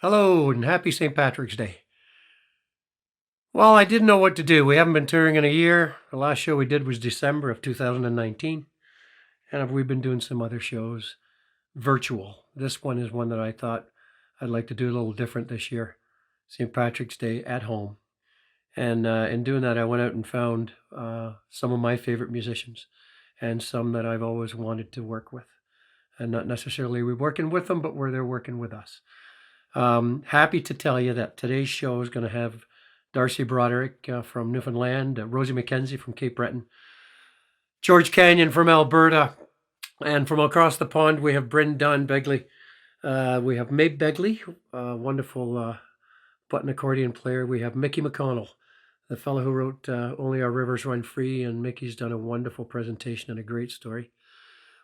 Hello and happy St. Patrick's Day. Well, I didn't know what to do. We haven't been touring in a year. The last show we did was December of 2019. And we've been doing some other shows virtual. This one is one that I thought I'd like to do a little different this year. St. Patrick's Day at home. And in doing that, I went out and found some of my favorite musicians and some that I've always wanted to work with. And not necessarily we're working with them, but where they're working with us. Happy to tell you that today's show is going to have Darcy Broderick from Newfoundland, Rosie Mackenzie from Cape Breton, George Canyon from Alberta, and from across the pond we have Breannddán Begley. We have Méabh Begley, a wonderful button accordion player. We have Mickey MacConnell, the fellow who wrote Only Our Rivers Run Free, and Mickey's done a wonderful presentation and a great story.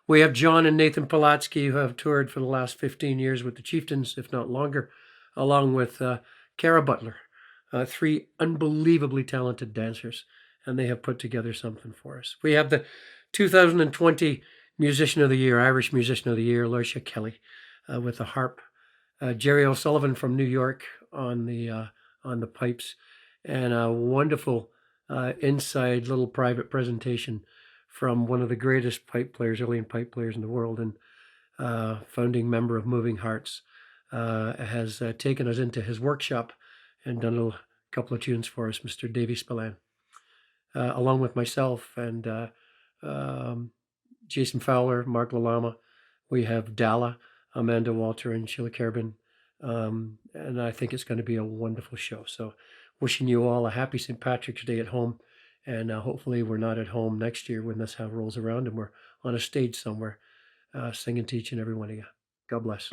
We have John and Nathan Pilatzke, who have toured for the last 15 years with the Chieftains, if not longer, along with Cara Butler, three unbelievably talented dancers, and they have put together something for us. We have the 2020 Musician of the Year, Irish Musician of the Year, Laoise Kelly, with the harp, Jerry O'Sullivan from New York on the pipes, and a wonderful inside little private presentation from one of the greatest pipe players, Uilleann pipe players in the world, and founding member of Moving Hearts, has taken us into his workshop and done a couple of tunes for us, Mr. Davy Spillane, along with myself and Jason Fowler, Mark Lalama. We have Dala, Amanda Walter, and Sheila Carabin, and I think it's going to be a wonderful show. So wishing you all a happy St. Patrick's Day at home. And hopefully we're not at home next year when this rolls around and we're on a stage somewhere singing to each and every one of you. God bless.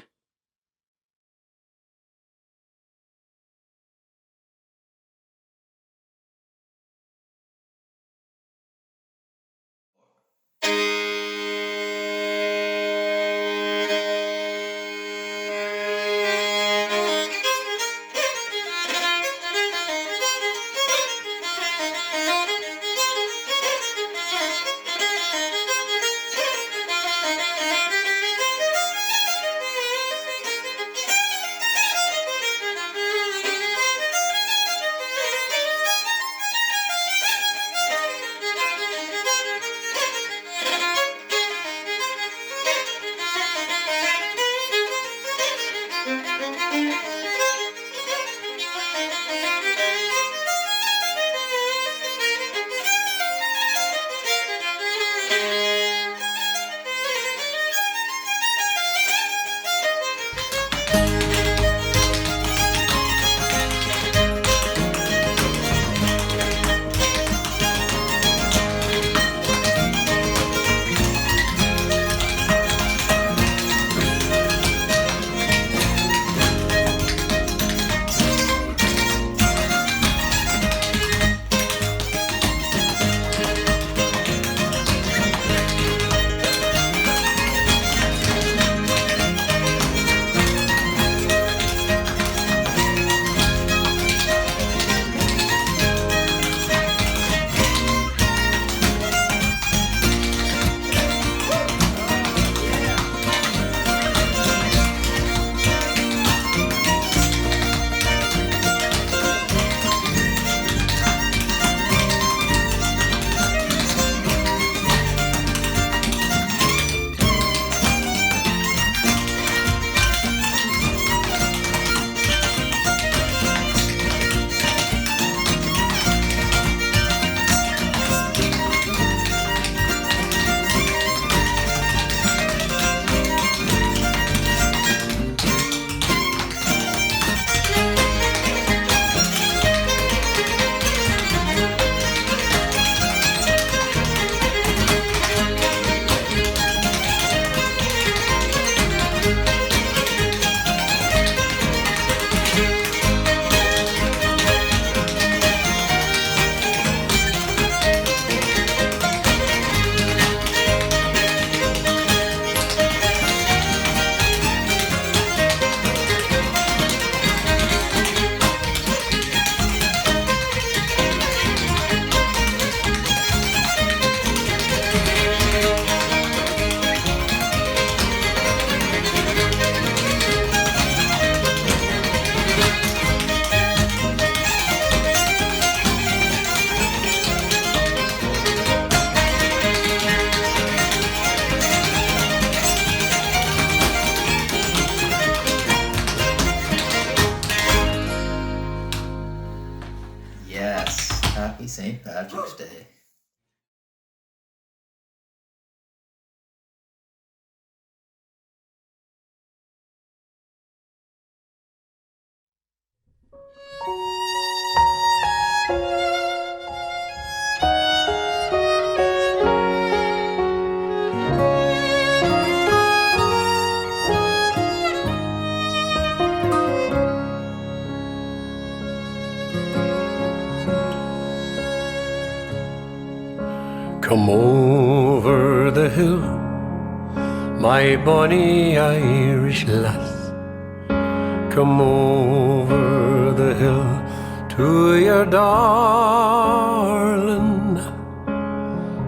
Come over the hill, my bonny Irish lass. Come over the hill to your darling.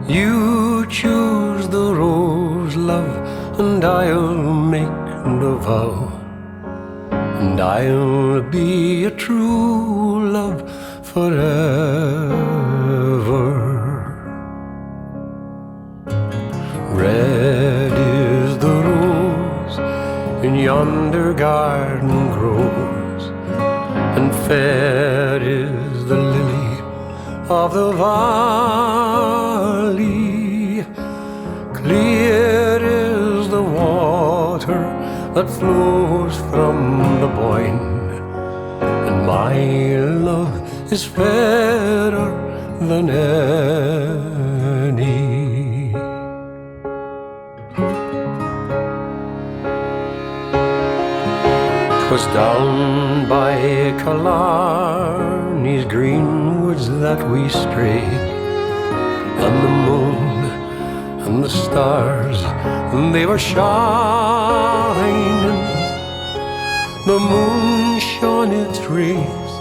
You choose the rose, love, and I'll make the vow, and I'll be a true love forever. Red is the rose in yonder garden grows, and fair is the lily of the valley. Clear is the water that flows from the Boyne, and my love is fairer than any. 'Twas down by Killarney's green woods that we strayed, and the moon and the stars, they were shining. The moon shone its rays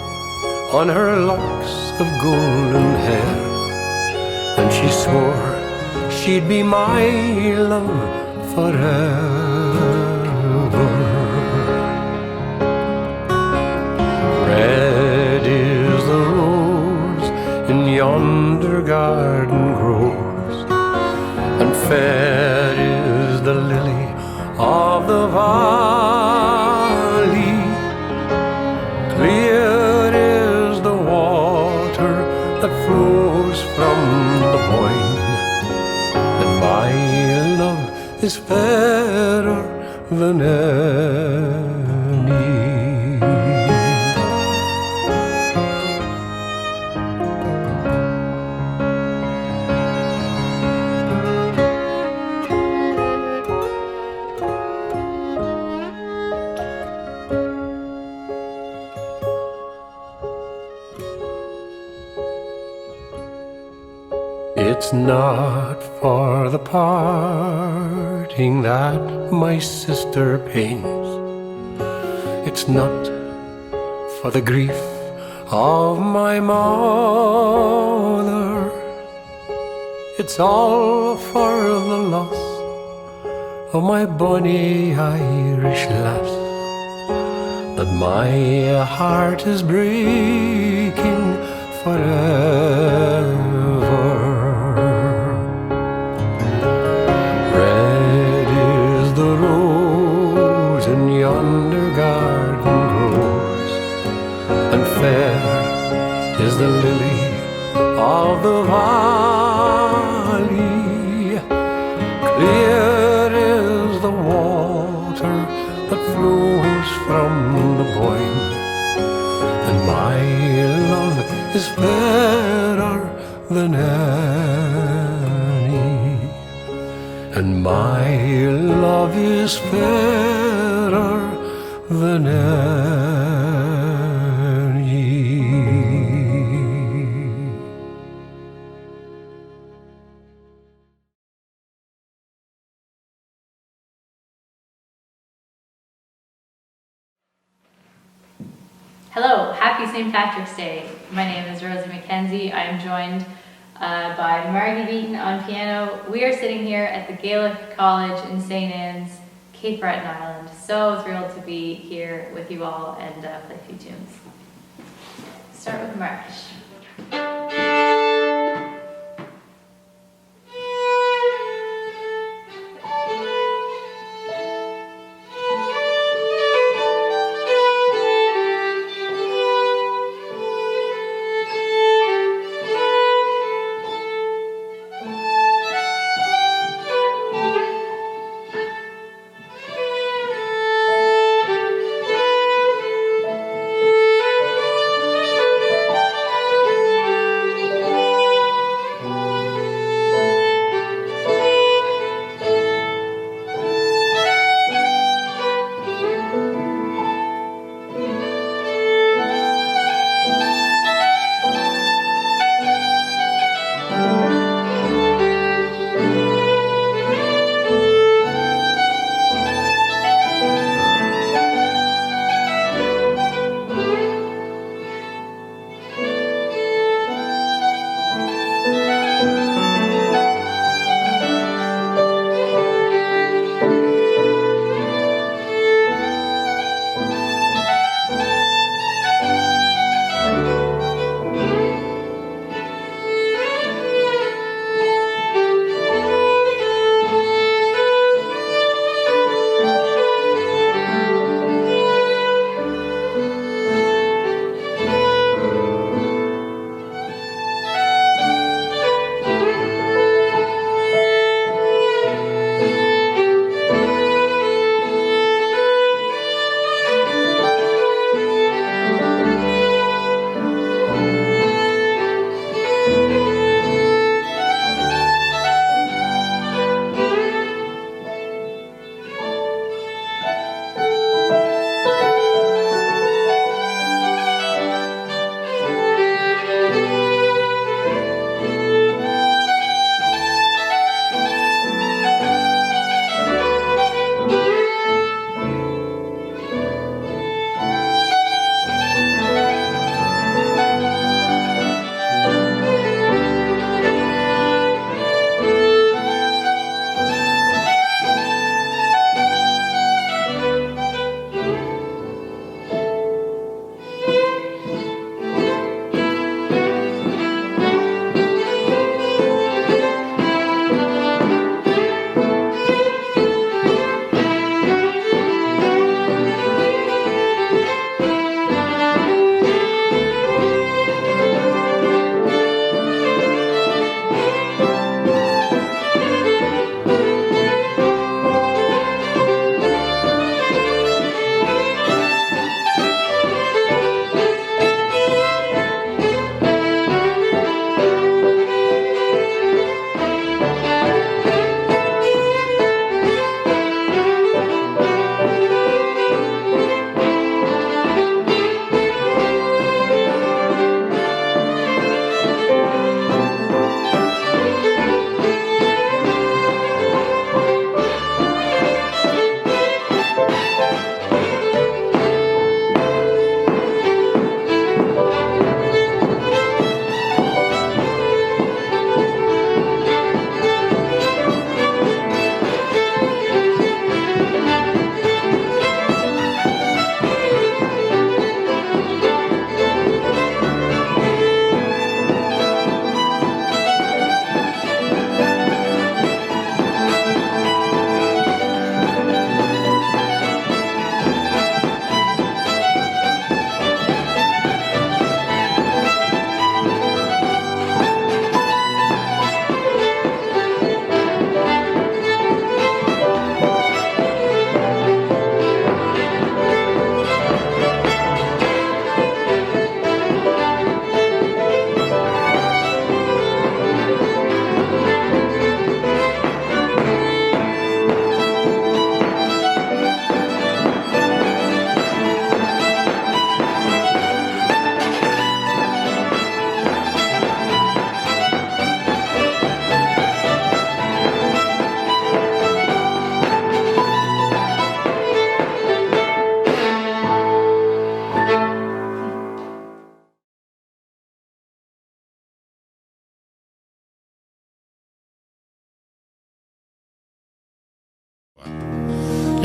on her locks of golden hair, and she swore she'd be my love forever. Red is the rose in yonder garden grows, and fair is the lily of the valley. Clear is the water that flows from the Boyne, and my love is fairer than any. It's not for the parting that my sister pains. It's not for the grief of my mother. It's all for the loss of my bonny Irish lass, that my heart is breaking forever. The rose in yonder garden grows, and fair is the lily of the valley. Clear is the water that flows from the Boyne, and my love is fairer than any. And my love is fairer than any. Hello, happy St. Patrick's Day. My name is Rosie Mackenzie. I am joined by Margie Beaton on piano. We are sitting here at the Gaelic College in St. Anne's, Cape Breton Island. So thrilled to be here with you all and play a few tunes. Start with Marsh.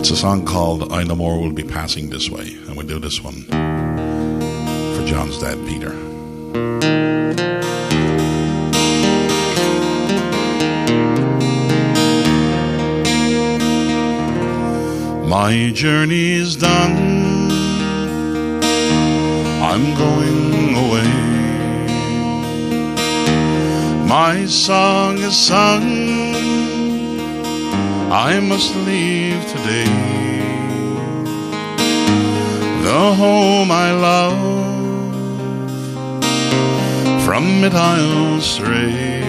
It's a song called I No More Will Be Passing This Way, and we do this one for John's dad, Peter. My journey's done, I'm going away. My song is sung, I must leave today. The home I love, from it I'll stray.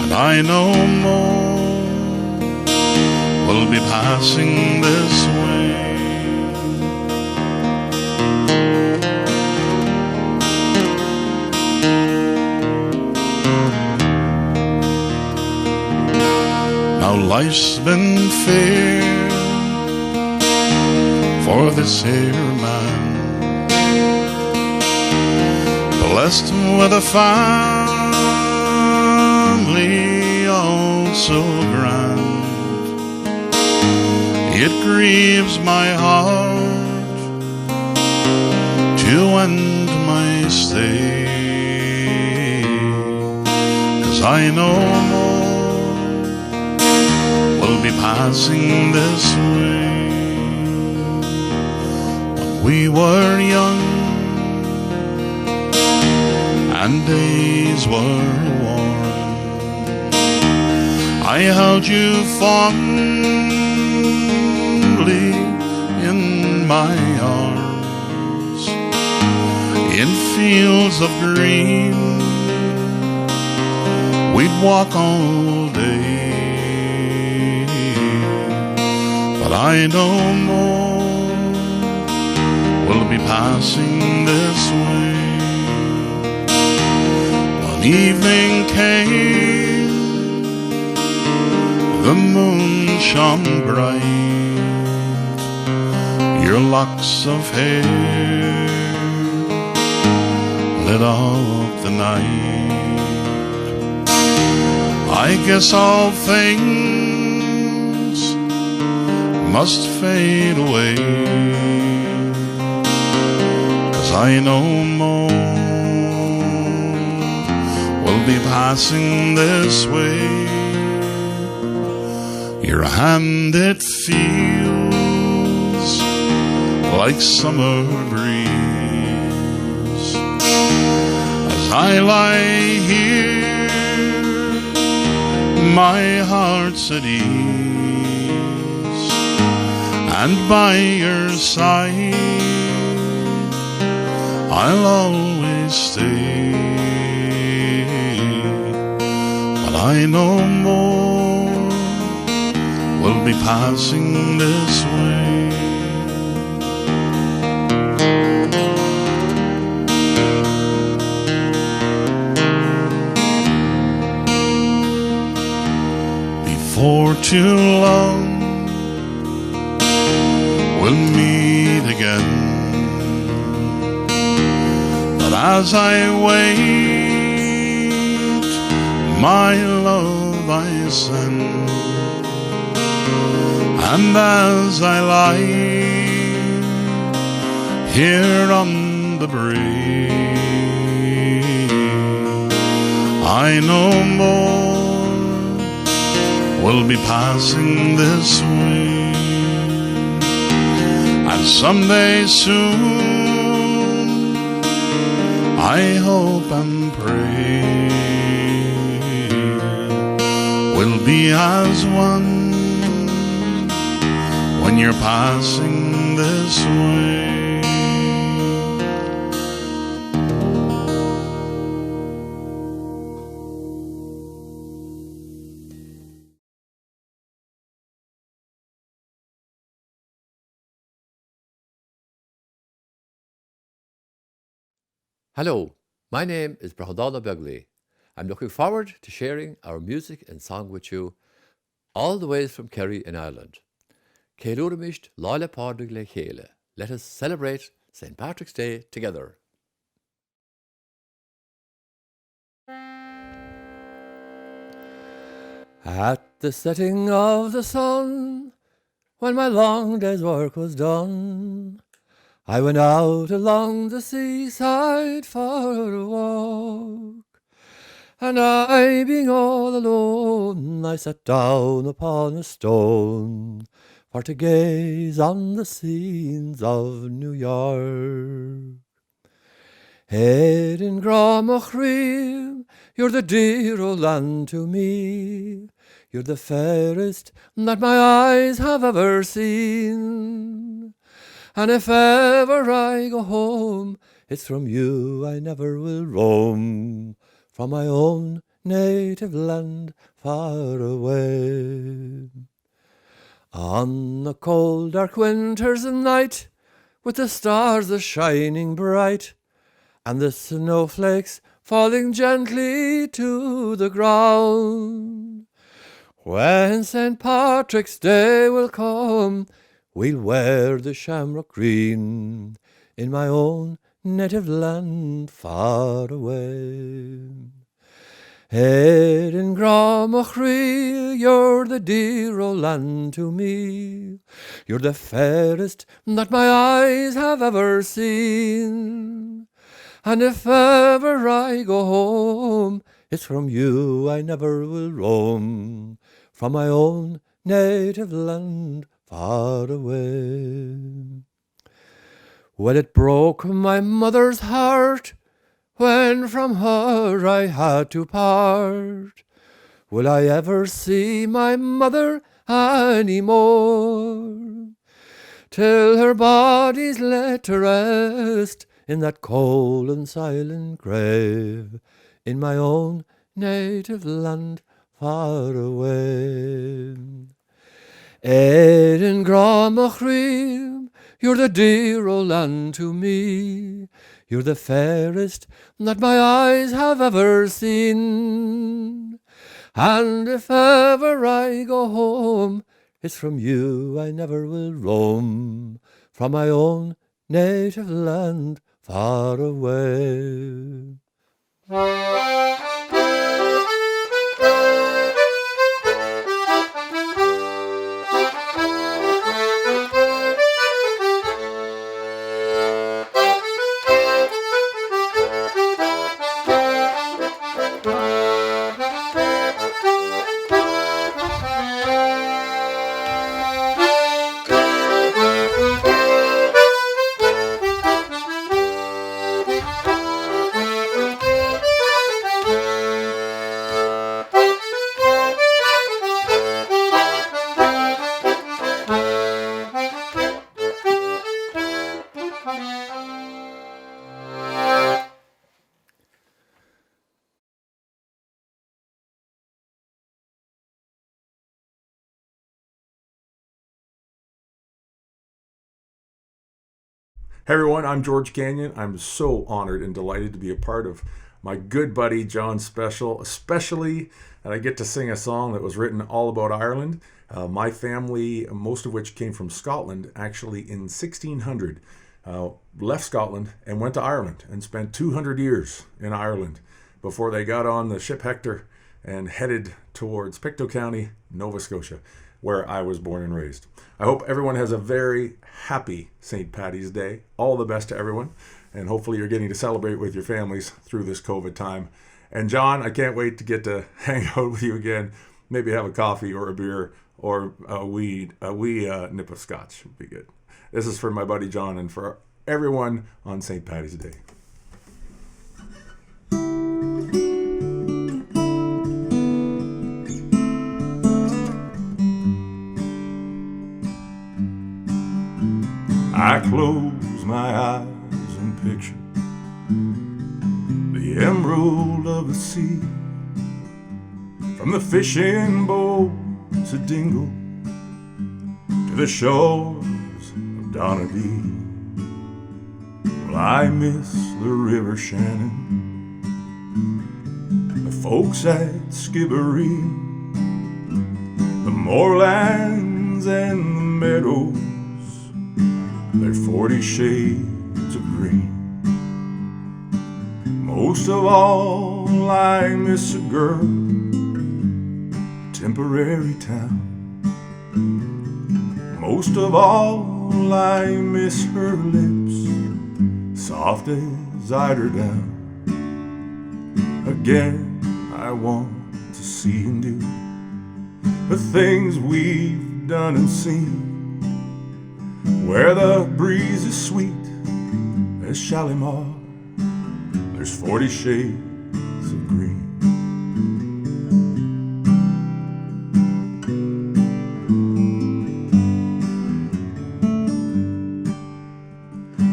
And I no more will be passing this way. Now life's been fair for this here man, blessed with a family all so grand. It grieves my heart to end my stay, 'cause I no more will be passing this way. When we were young and days were warm, I held you fondly in my arms. In fields of green we'd walk all day, but I no more will be passing this way. One evening came, the moon shone bright, your locks of hair lit up the night. I guess all things must fade away, 'cause I no more will be passing this way. Your hand, it feels like summer breeze as I lie here, my heart's at ease, and by your side I'll always stay. But I no more will be passing this way. Before too long we'll meet again, but as I wait, my love I send, and as I lie here on the brae, I no more will be passing this way. And someday soon I hope and pray we'll be as one when you're passing this way. Hello, my name is Breannddán Begley. I'm looking forward to sharing our music and song with you all the way from Kerry in Ireland. Céilúramist láile pádraig le chéile. Let us celebrate St. Patrick's Day together. At the setting of the sun, when my long day's work was done, I went out along the seaside for a walk. And I, being all alone, I sat down upon a stone for to gaze on the scenes of New York. Head in Gramachrim, you're the dear old land to me. You're the fairest that my eyes have ever seen. And if ever I go home, it's from you I never will roam, from my own native land far away. On a cold dark winter's night, with the stars a-shining bright, and the snowflakes falling gently to the ground, when St. Patrick's Day will come, we'll wear the shamrock green in my own native land far away. Head in Gramachri, you're the dear old land to me. You're the fairest that my eyes have ever seen. And if ever I go home, it's from you I never will roam, from my own native land far away. Well, it broke my mother's heart when from her I had to part. Will I ever see my mother any more, till her body's laid to rest in that cold and silent grave, in my own native land far away? In Gramachrim, you're the dear old land to me. You're the fairest that my eyes have ever seen. And if ever I go home, it's from you I never will roam, from my own native land far away. Hey everyone, I'm George Canyon. I'm so honored and delighted to be a part of my good buddy John's special, especially that I get to sing a song that was written all about Ireland. My family, most of which came from Scotland, actually in 1600, left Scotland and went to Ireland and spent 200 years in Ireland before they got on the ship Hector and headed towards Pictou County, Nova Scotia, where I was born and raised. I hope everyone has a very happy St. Paddy's Day. All the best to everyone. And hopefully you're getting to celebrate with your families through this COVID time. And John, I can't wait to get to hang out with you again. Maybe have a coffee or a beer or a wee nip of scotch would be good. This is for my buddy John and for everyone on St. Paddy's Day. I close my eyes and picture the emerald of the sea, from the fishing boats at Dingle to the shores of Donaghadee. Well, I miss the River Shannon, the folks at Skibbereen, the moorlands and the meadows, they're 40 shades of green. Most of all, I miss a girl temporary town. Most of all, I miss her lips, soft as eider down. Again, I want to see and do the things we've done and seen, where the breeze is sweet as Shalimar. There's 40 shades of green.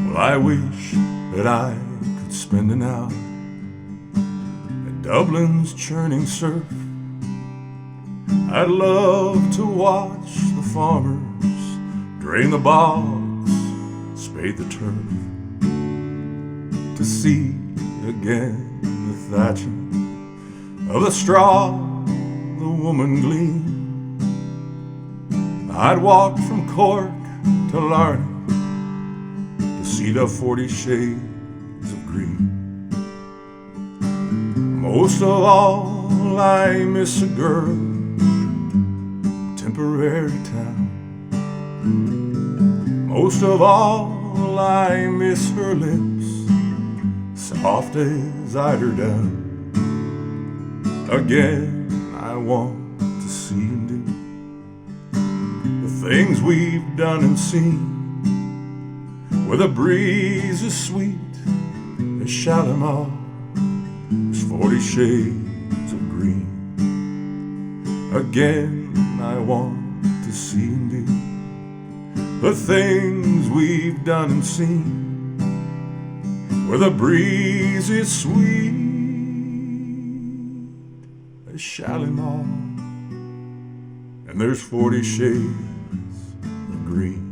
Well, I wish that I could spend an hour at Dublin's churning surf. I'd love to watch the farmers drain the bogs, spade the turf, to see again the thatching of the straw the woman gleaned. I'd walk from Cork to Larne to see the 40 shades of green. Most of all, I miss a girl, temporary town. Most of all, I miss her lips, soft as eider down. Again, I want to see and do the things we've done and seen, where the breeze is sweet as Shalimar. There's 40 shades of green. Again, I want to see and do the things we've done and seen, where the breeze is sweet as Shalimar, and there's 40 shades of green.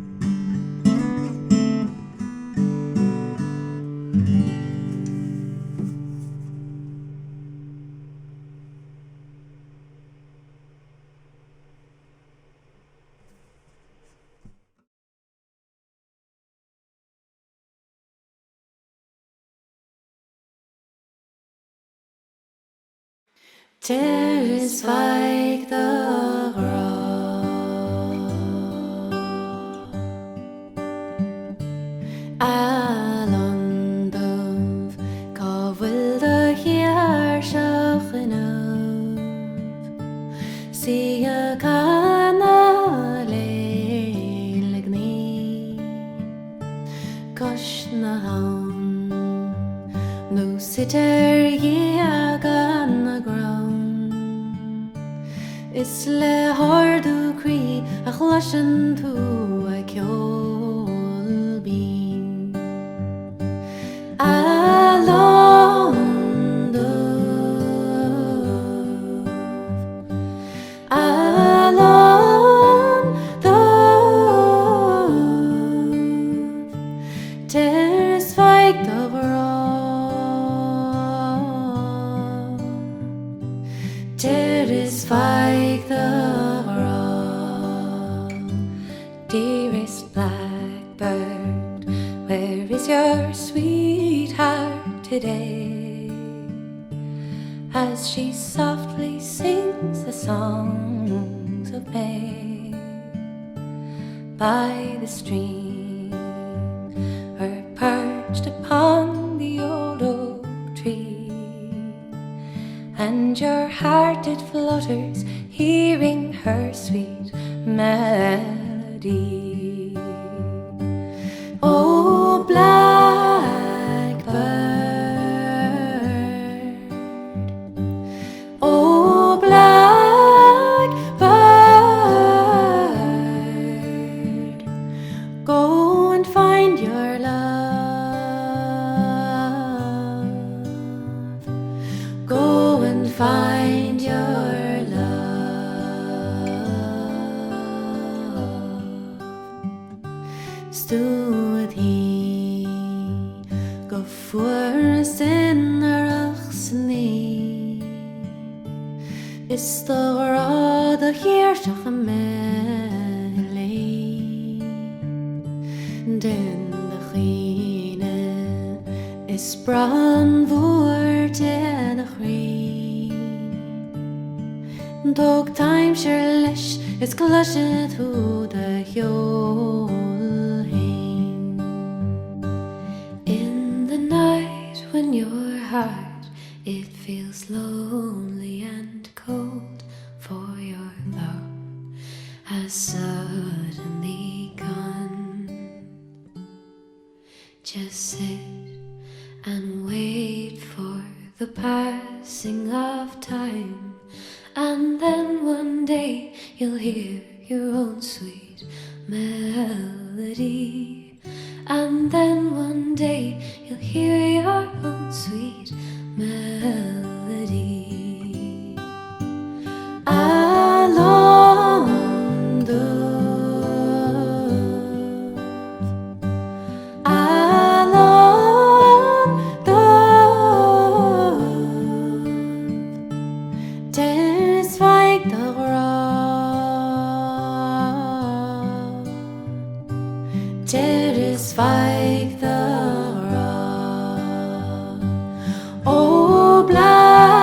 Tears like the road, Alon dove, Covil the Hiar Shachinov, See a cana legni, Gosh na haun, no sitter ye agan na ground. Is le hardu cree a chlashan to a kjol bean. Alon dove, Alon dove, tears fight the world, tears fight the world. Dearest blackbird, where is your sweetheart today? As she softly sings the songs of May by the stream, or perched upon the old oak tree, and your heart it flutters, hearing her sweet melody. Oh, blackbird, oh, blackbird, go and find your love, go and find your love. Stood he go for sin arachsni, is the rod a hirschach a melly, den the chine is bran voor ten a chree. Dog time sure leis is glushin through the yole hain. In the night when your heart it feels lonely and cold, for your love has suddenly gone. Just sit and wait for the passing of time, and then one day you'll hear your own sweet melody. And then one day you'll hear your own sweet melody. Alone dove, alone dove, there's like the rock, there is like the rock. Oh, blackbird,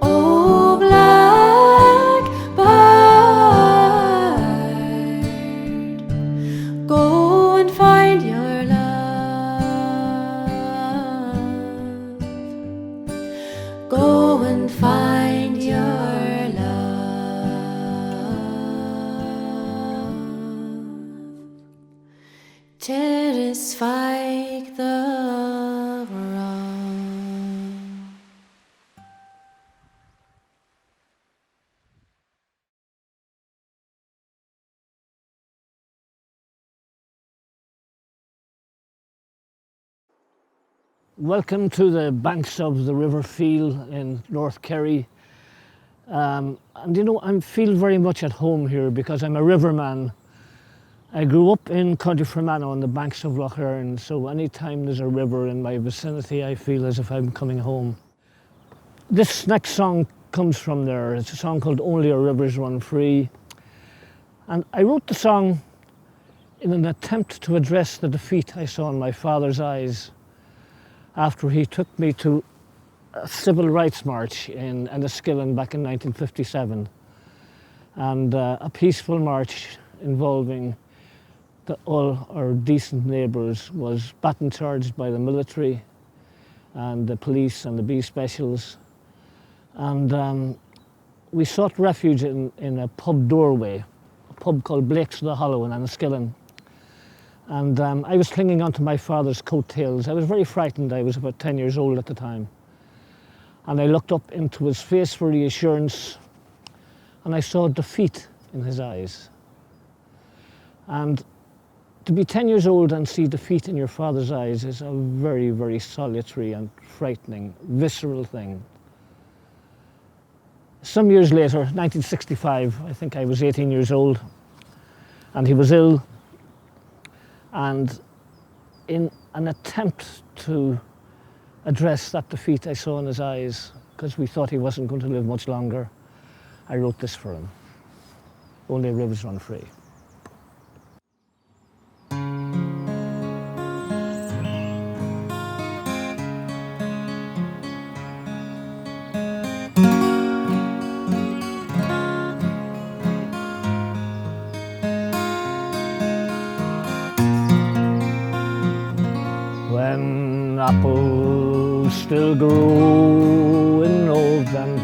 oh, blackbird, go and find your love, go and find your love. There is like the rock. Welcome to the banks of the River Feel in North Kerry. And you know, I feel very much at home here because I'm a riverman. I grew up in County Fermanagh on the banks of Lough Erne, so anytime there's a river in my vicinity, I feel as if I'm coming home. This next song comes from there. It's a song called Only Our Rivers Run Free. And I wrote the song in an attempt to address the defeat I saw in my father's eyes after he took me to a civil rights march in Enniskillen back in 1957, and a peaceful march involving all our decent neighbours was baton charged by the military and the police and the B specials, and we sought refuge in a pub doorway, a pub called Blake's the Hollow in Enniskillen. And I was clinging onto my father's coattails. I was very frightened. I was about 10 years old at the time. And I looked up into his face for reassurance, and I saw defeat in his eyes. And to be 10 years old and see defeat in your father's eyes is a very, very solitary and frightening, visceral thing. Some years later, 1965, I think I was 18 years old, and he was ill. And in an attempt to address that defeat I saw in his eyes, because we thought he wasn't going to live much longer, I wrote this for him. Only Rivers Run Free. When apples still grow in November,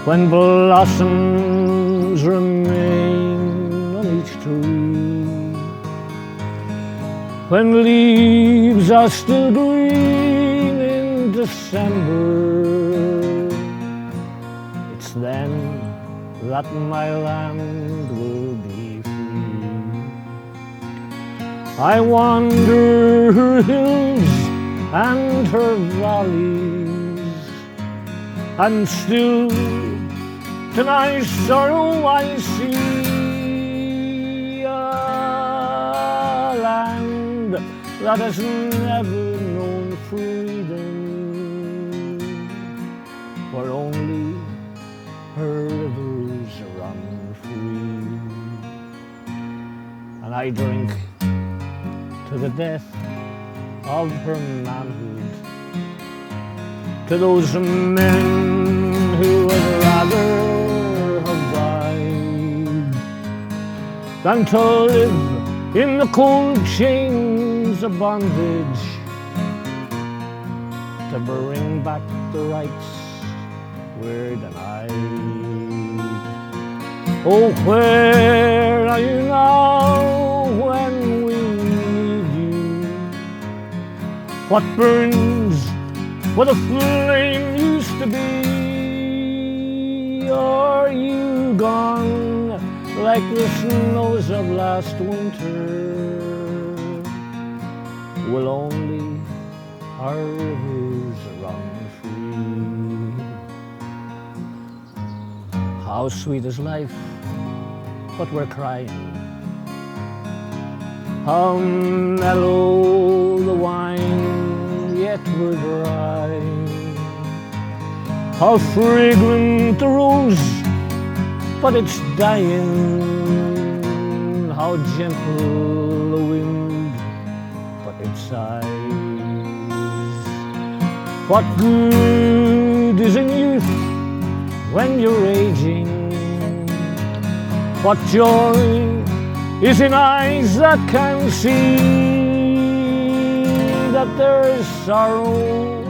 when blossoms remain on each tree, when leaves are still green in December, it's then that my land will be free. I wander her hills and her valleys, and still to my sorrow I see a land that has never known freedom, where only her rivers run free. And I drink to the death of her manhood, to those men who would rather have died than to live in the cold chains of bondage, to bring back the rights we're denied. Oh, where are you now when we need you? What burns where the flame used to be? Are you gone like the snows of last winter? Will only our rivers run free? How sweet is life, but we're crying. How mellow the wine, yet we're dry. How fragrant the rose, but it's dying. How gentle the wind, but it sighs. What good is in youth when you're aging? What joy is in eyes that can see that there's sorrow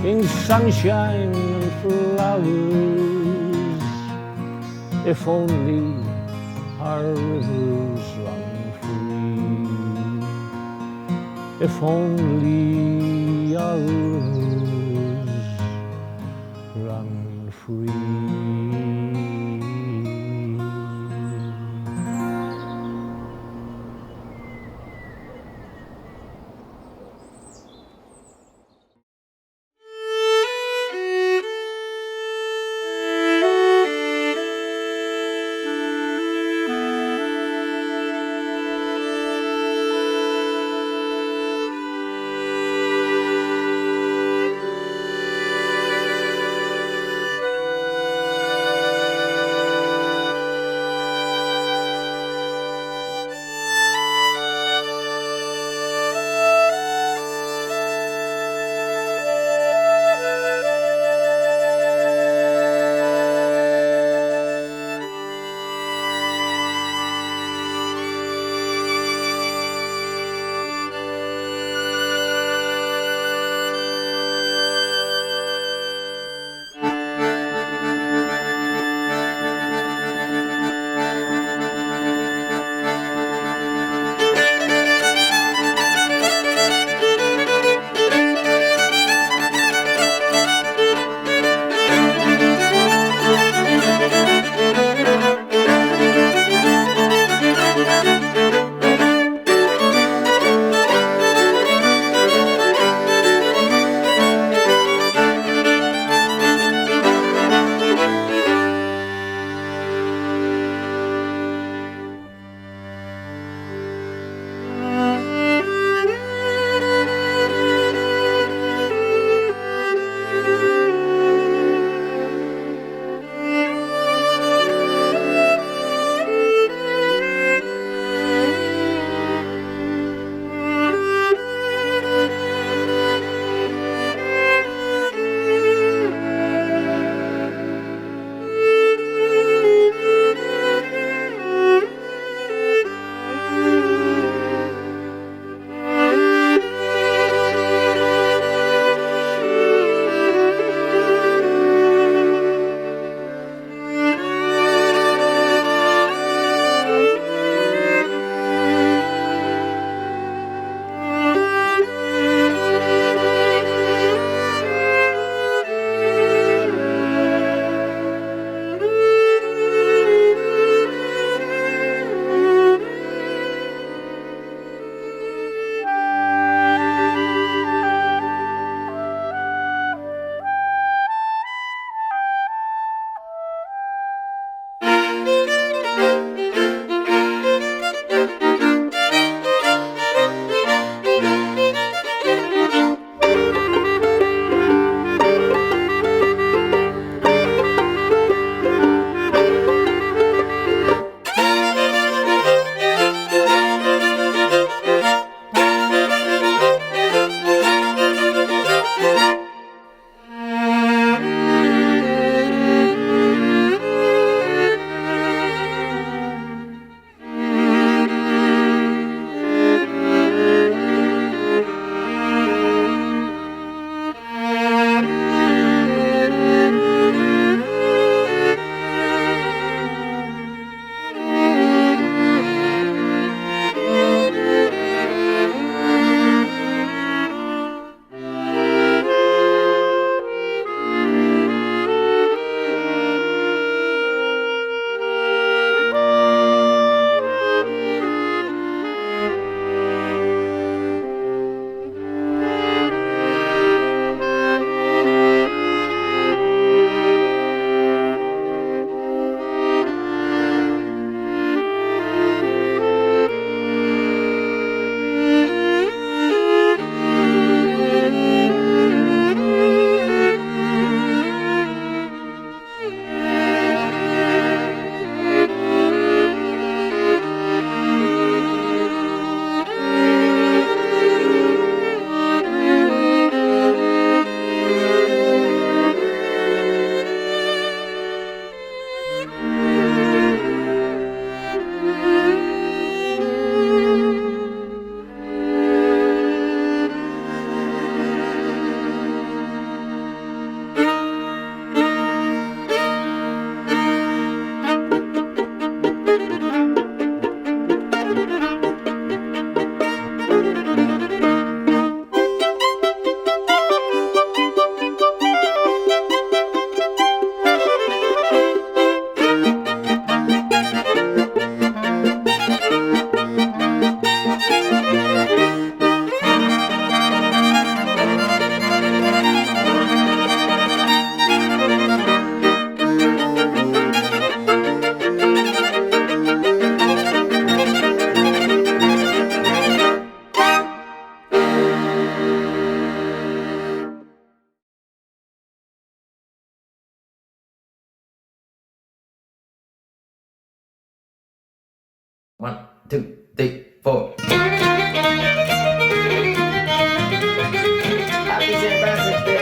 in sunshine and flowers? If only our rivers run free. If only our rivers run free. 1, 2, 3, 4. Happy St. Patrick's Day.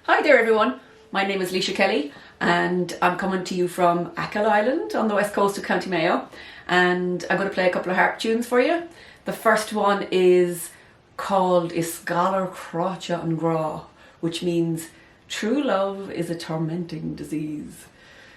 Hi there everyone, my name is Leisha Kelly and I'm coming to you from Accordion Island on the west coast of County Mayo, and I'm going to play a couple of harp tunes for you. The first one is called Isgalar Crácha an Grá, which means true love is a tormenting disease.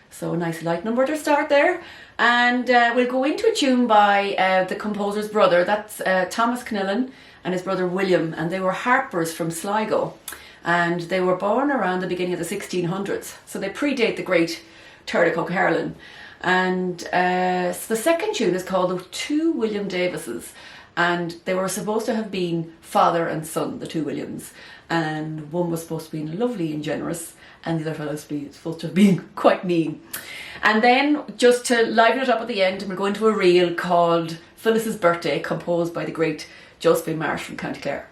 So a nice light number to start there. And we'll go into a tune by the composer's brother, that's Thomas Connellan and his brother William, and they were harpers from Sligo. And they were born around the beginning of the 1600s, so they predate the great Tuireadh O'Carolan. And so the second tune is called The Two William Davises, and they were supposed to have been father and son, the two Williams, and one was supposed to be lovely and generous, and the other fellow was supposed to have been quite mean. And then, just to liven it up at the end, we're going to a reel called Phyllis's Birthday, composed by the great Josephine Marsh from County Clare.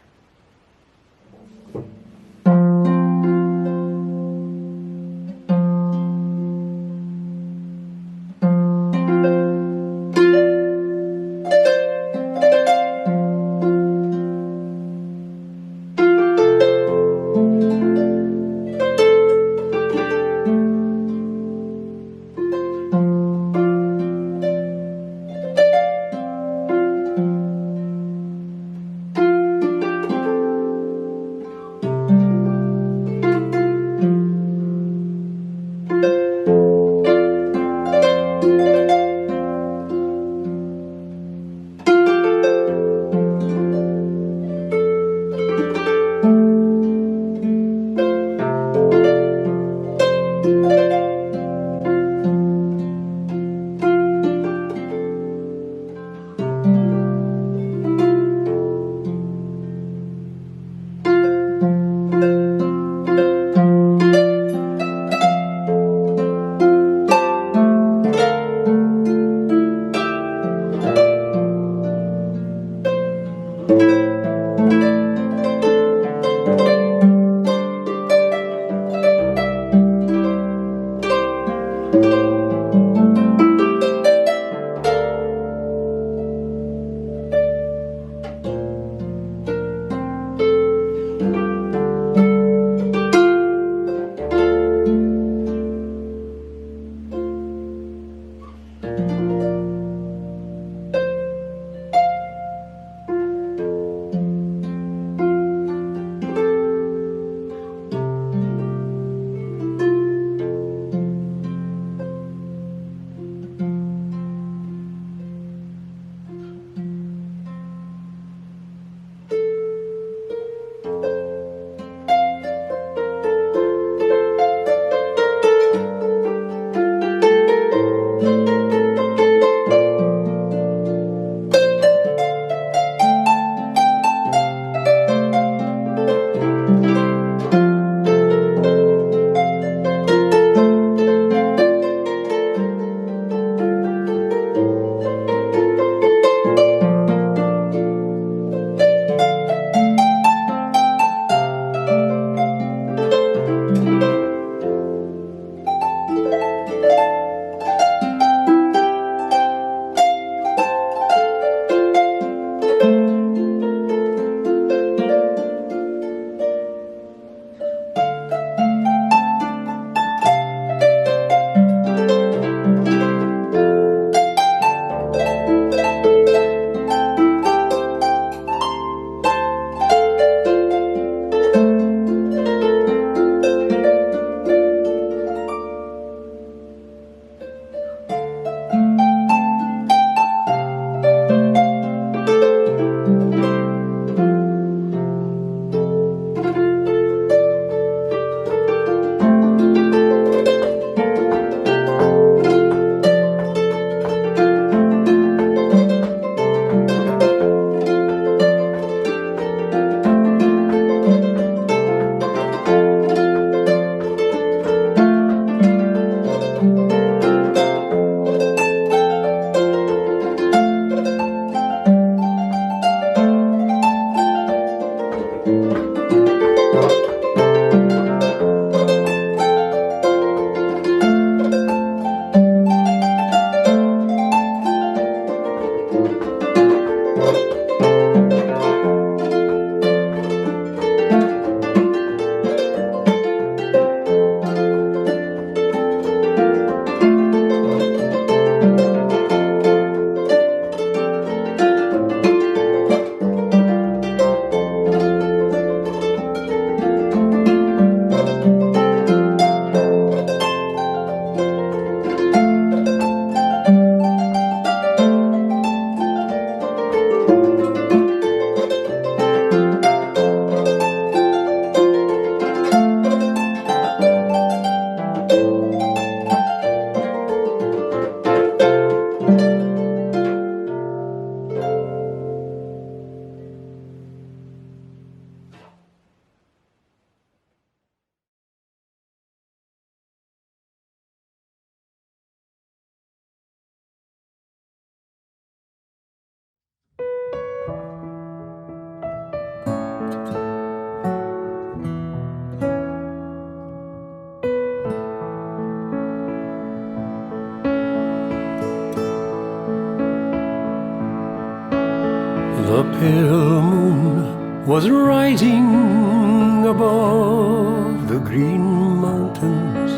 moon was rising above the green mountains.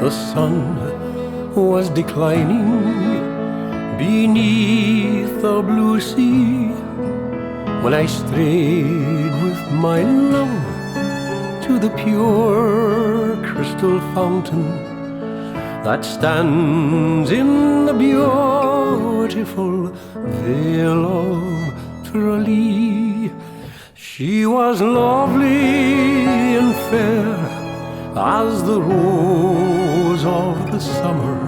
The sun was declining beneath the blue sea, when I strayed with my love to the pure crystal fountain that stands in the beautiful vale of Tralee. She was lovely and fair as the rose of the summer,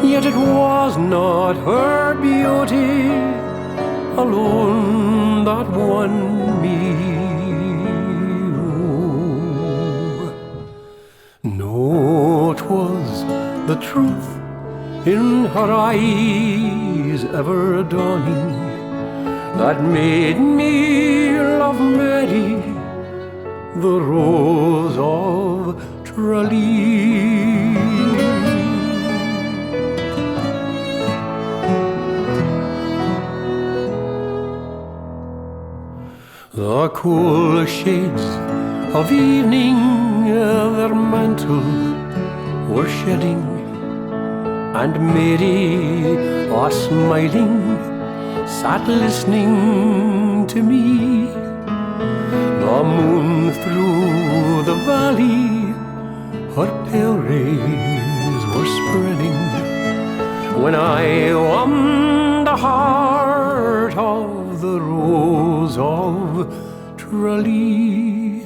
yet it was not her beauty alone that won me. No, 'twas the truth in her eyes ever dawning that made me love Mary, the rose of Tralee. The cool shades of evening their mantle were shedding, and Mary, all smiling, sat listening to me. The moon through the valley her pale rays were spreading, when I won the heart of the rose of Tralee.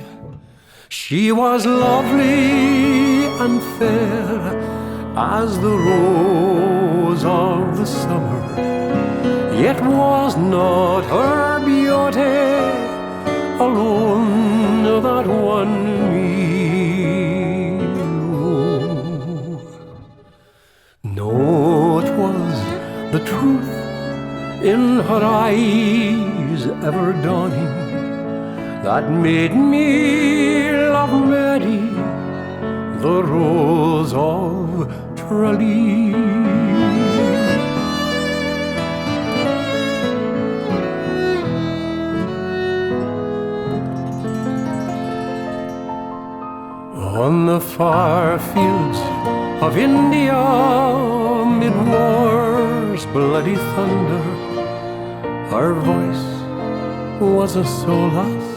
She was lovely and fair as the rose of the summer, yet was not her beauty alone that won me. No, 'twas the truth in her eyes ever dawning that made me love Mary, the rose of Tralee. On the far fields of India, mid war's bloody thunder, her voice was a solace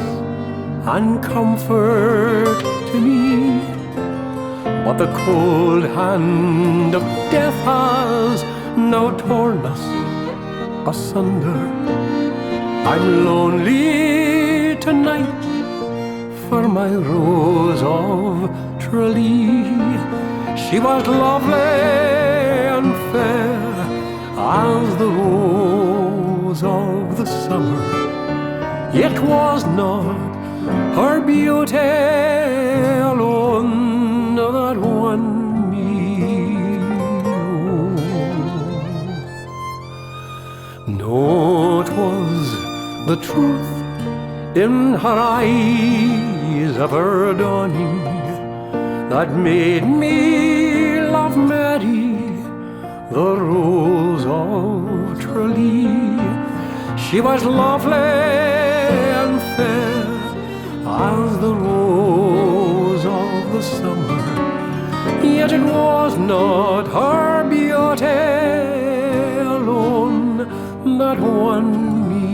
and comfort to me. But the cold hand of death has now torn us asunder. I'm lonely tonight for my rose of Tralee. She was lovely and fair as the rose of the summer, yet was not her beauty alone that won me. No, 'twas the truth in her eyes ever dawning that made me love Mary, the rose of Tralee. She was lovely and fair as the rose of the summer, yet it was not her beauty alone that won me.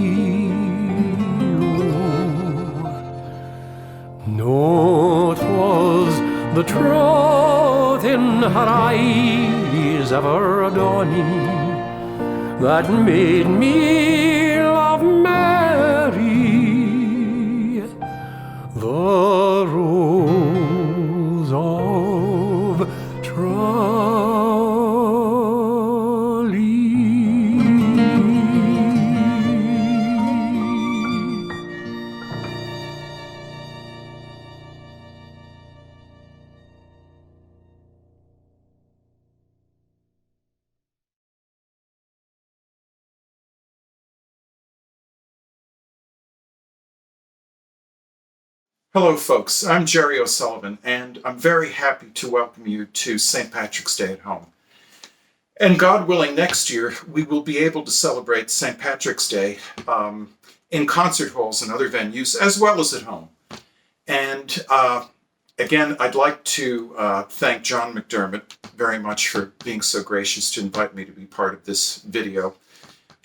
No, 'twas the truth in her eyes ever dawning that made me love Mary, the rose of Hello, folks. I'm Jerry O'Sullivan, and I'm very happy to welcome you to St. Patrick's Day at home. And God willing, next year we will be able to celebrate St. Patrick's Day in concert halls and other venues, as well as at home. And again, I'd like to thank John McDermott very much for being so gracious to invite me to be part of this video.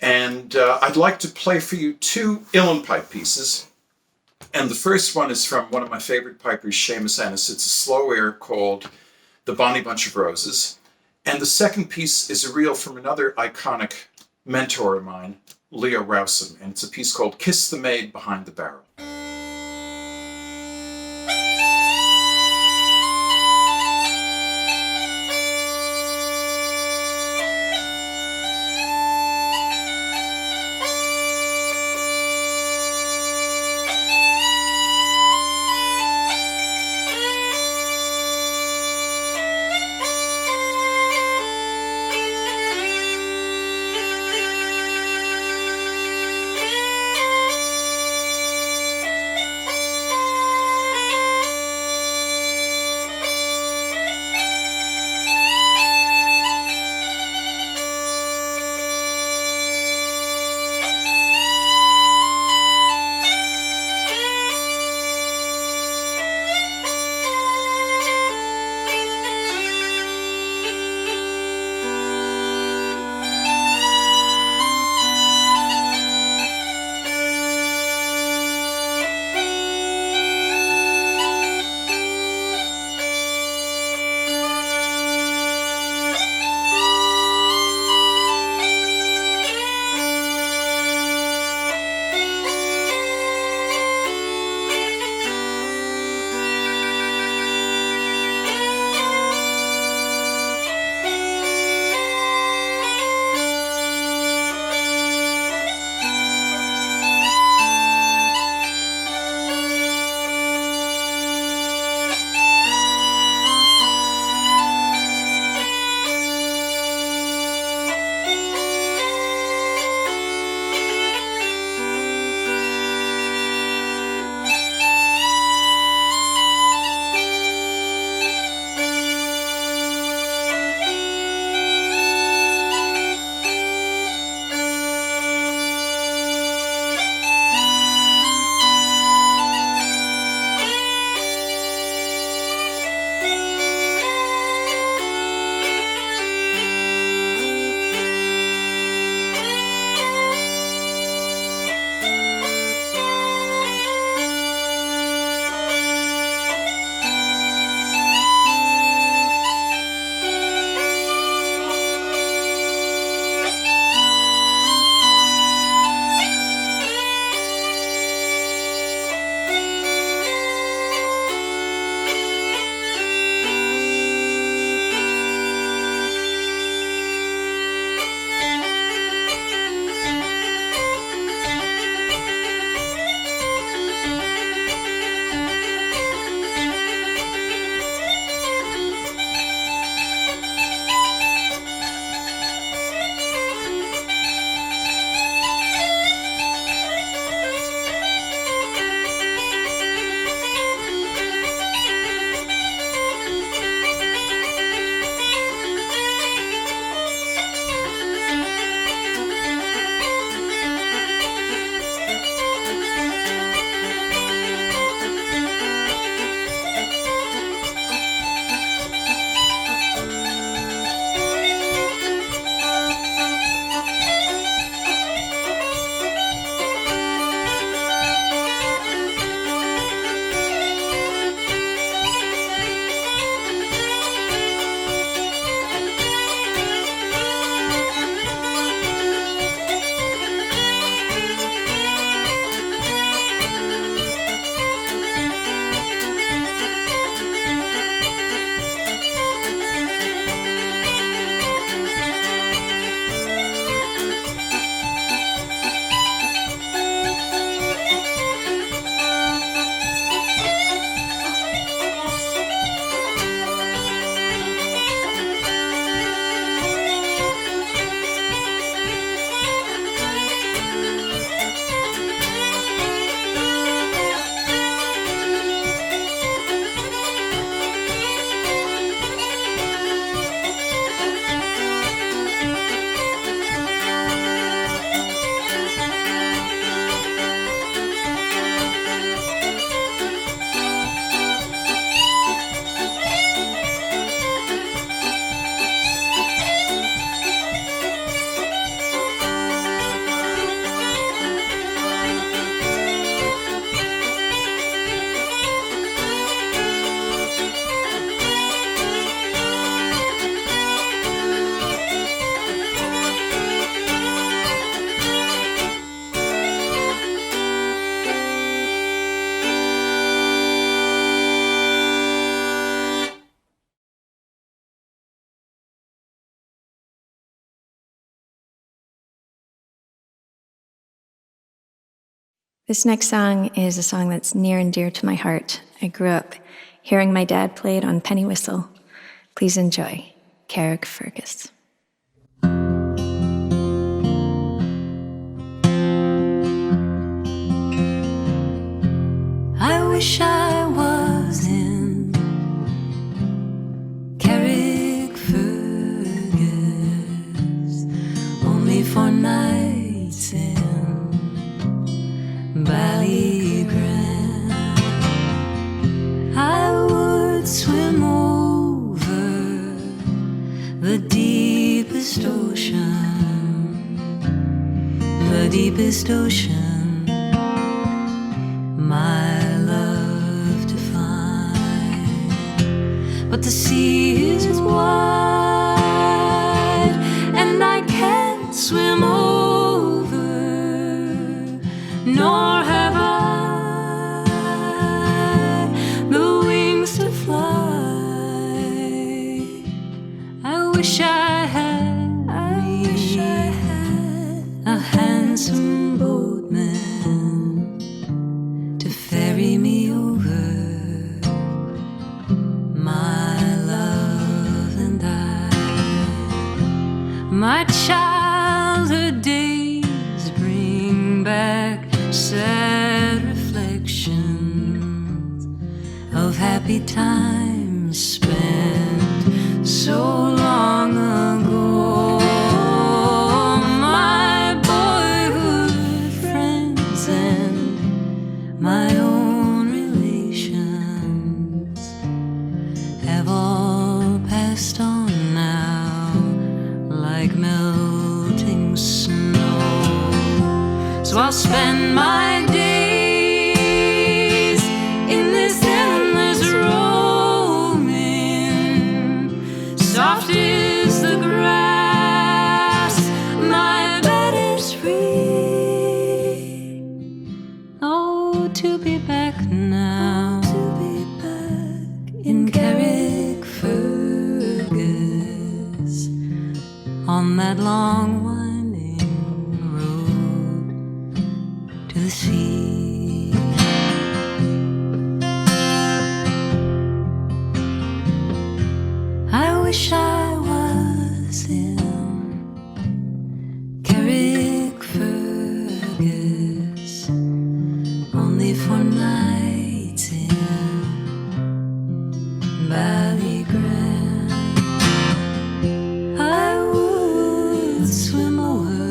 And I'd like to play for you 2 uilleann pipe pieces. And the first one is from one of my favorite pipers, Seamus Ennis. It's a slow air called The Bonny Bunch of Roses. And the second piece is a reel from another iconic mentor of mine, Leo Rowsome. And it's a piece called Kiss the Maid Behind the Barrel. This next song is a song that's near and dear to my heart. I grew up hearing my dad play it on penny whistle. Please enjoy, Carrick Fergus. I wish I was in Carrick Fergus, only for nights in Ballygrand. I would swim over the deepest ocean, my love to find. But the sea is wide, and I can't swim over, nor have I the wings to fly. I wish I had a handsome boatman to ferry me over, my love and I. My childhood days bring back sad reflections of happy times spent so long ago. My boyhood friends and my own relations have all passed on now like melting snow. So I'll spend my days in this endless roaming. Soft is the grass, my bed is free. Oh, to be back now, in Carrick Fergus, on that long winding road to the sea. I wish I was in Carrick Fergus, only for nights in Ballygrand. I would swim over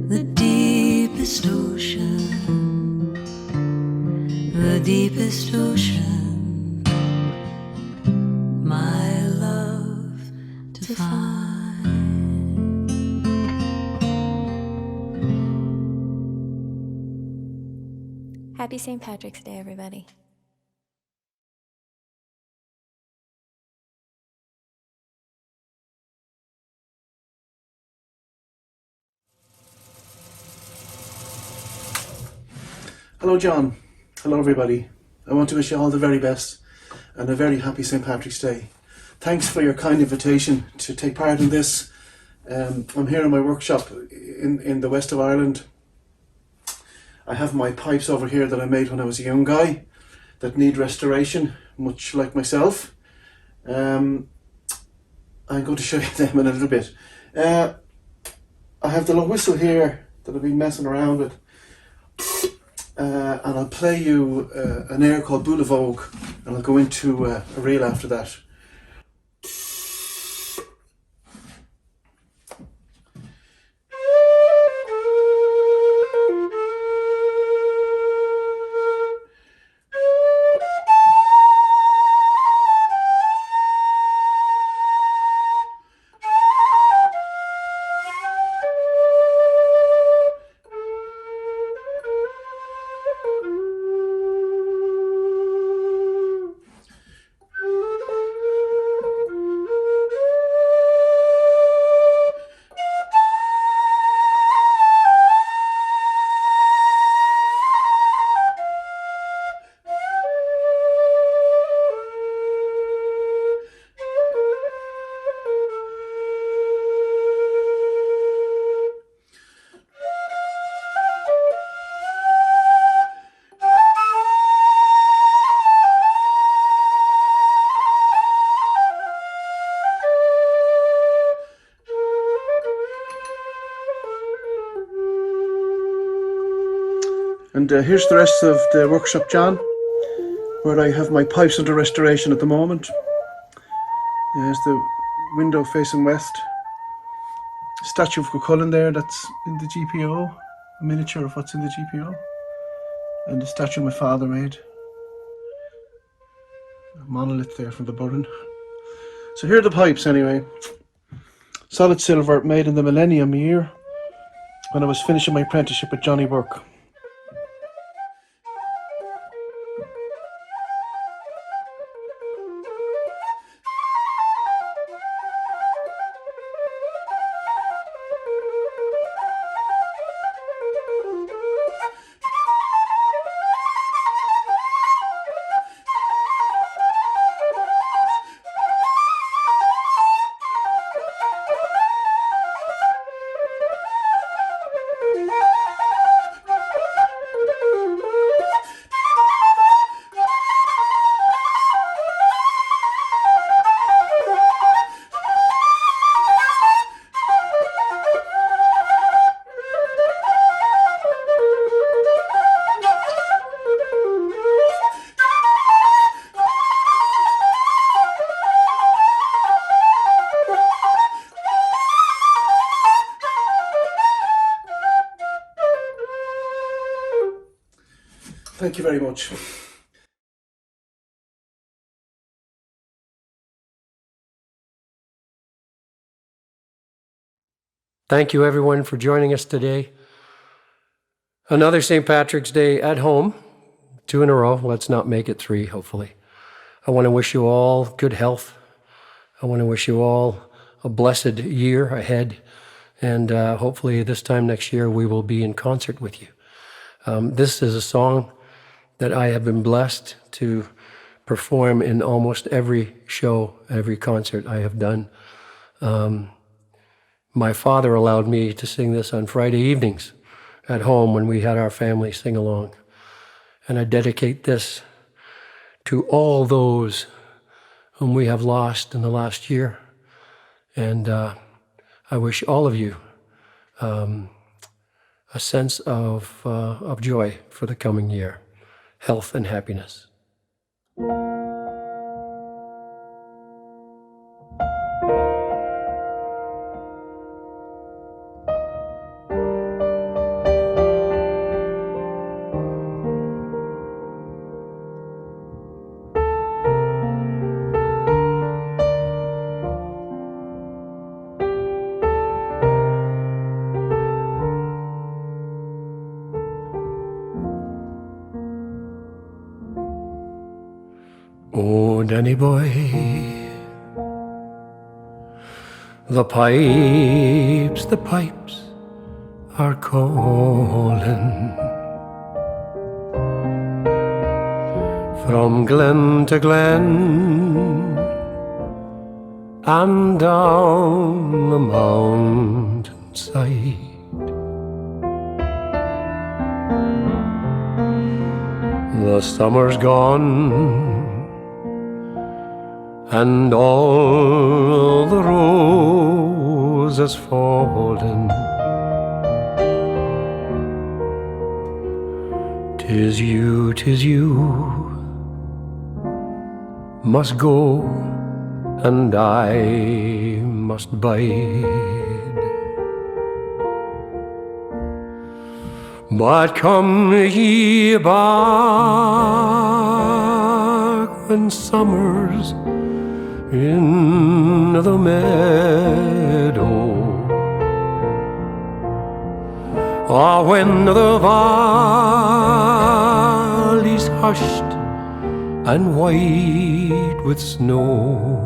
the deepest ocean, my love to find. Happy St. Patrick's Day, everybody. Hello, John. Hello, everybody. I want to wish you all the very best and a very happy St. Patrick's Day. Thanks for your kind invitation to take part in this. I'm here in my workshop in the west of Ireland. I have my pipes over here that I made when I was a young guy that need restoration, much like myself. I'm going to show you them in a little bit. I have the little whistle here that I've been messing around with. And I'll play you an air called Beaglaoich, and I'll go into a reel after that. And here's the rest of the workshop, John, where I have my pipes under restoration at the moment. There's the window facing west. Statue of Cuchulainn there, that's in the GPO. A miniature of what's in the GPO. And the statue my father made. A monolith there from the Burren. So here are the pipes anyway. Solid silver, made in the millennium year when I was finishing my apprenticeship with Johnny Burke. Thank you very much. Thank you, everyone, for joining us today. Another St. Patrick's Day at home, 2 in a row. Let's not make it 3, hopefully. I want to wish you all good health. I want to wish you all a blessed year ahead. And hopefully this time next year we will be in concert with you. This is a song that I have been blessed to perform in almost every show, every concert I have done. My father allowed me to sing this on Friday evenings at home when we had our family sing along. And I dedicate this to all those whom we have lost in the last year. And I wish all of you a sense of joy for the coming year. Health and happiness. Oh, Danny boy, the pipes are calling from glen to glen and down the mountainside. The summer's gone and all the roses fallen. 'Tis you must go and I must bide. But come ye back when summer's in the meadow, or when the valley's hushed and white with snow.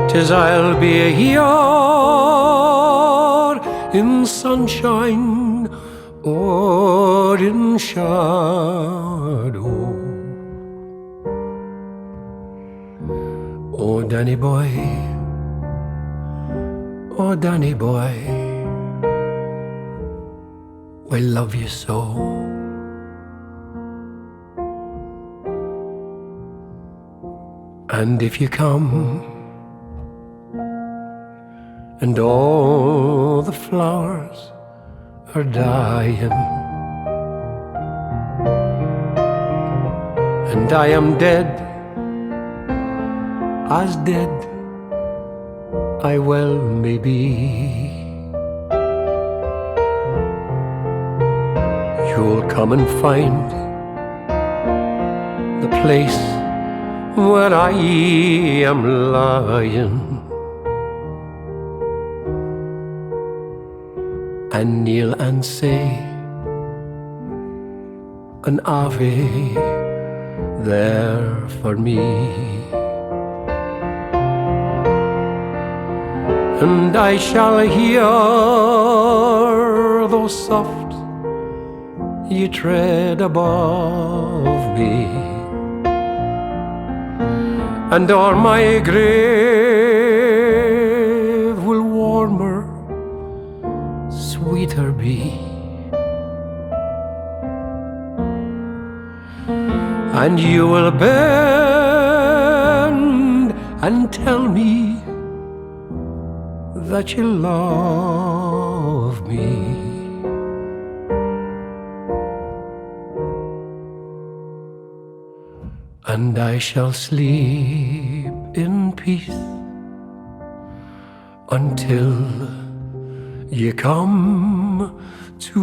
'Tis I'll be here in sunshine or in shadow. Oh, Danny boy, oh, Danny boy, I love you so. And if you come, and all the flowers are dying, and I am dead, as dead I well may be. You'll come and find the place where I am lying, and kneel and say an Ave there for me. And I shall hear those soft ye tread above me, and o'er my grave will warmer, sweeter be. And you will bend and tell me that you love me. And I shall sleep in peace until you come to